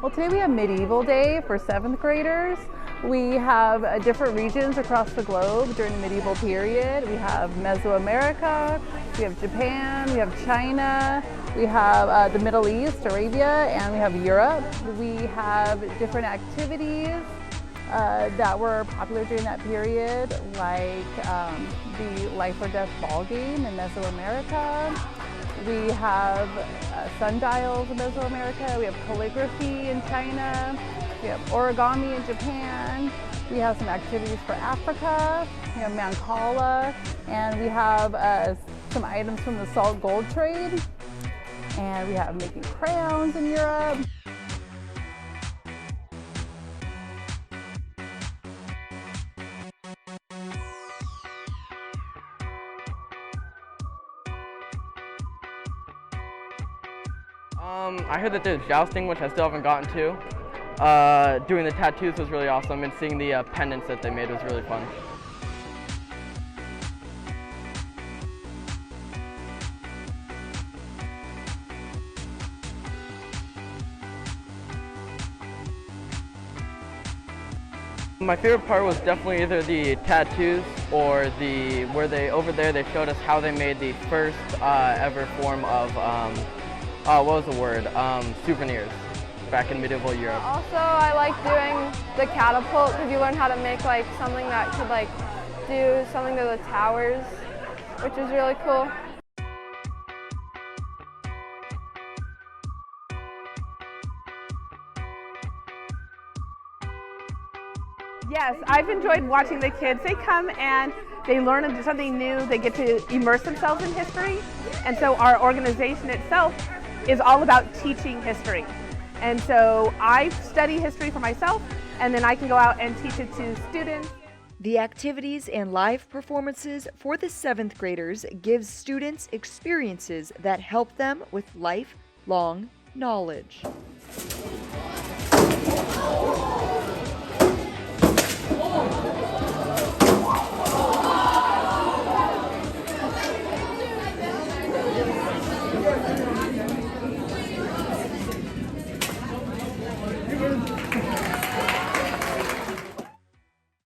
Well, today we have Medieval Day for 7th graders. We have different regions across the globe during the medieval period. We have Mesoamerica, we have Japan, we have China, we have the Middle East, Arabia, and we have Europe. We have different activities that were popular during that period, like the life or death ball game in Mesoamerica. We have sundials in Mesoamerica. We have calligraphy in China. We have origami in Japan. We have some activities for Africa. We have Mancala, and we have some items from the salt gold trade. And we have making crayons in Europe. I heard that there's jousting, which I still haven't gotten to. Doing the tattoos was really awesome, and seeing the pendants that they made was really fun. My favorite part was definitely either the tattoos or over there they showed us how they made the first ever form of what was the word? Souvenirs back in medieval Europe. Also, I like doing the catapult because you learn how to make like something that could like do something to the towers, which is really cool. Yes, I've enjoyed watching the kids. They come and they learn something new. They get to immerse themselves in history. And so our organization itself is all about teaching history. And so I study history for myself, and then I can go out and teach it to students. The activities and live performances for the 7th graders give students experiences that help them with lifelong knowledge.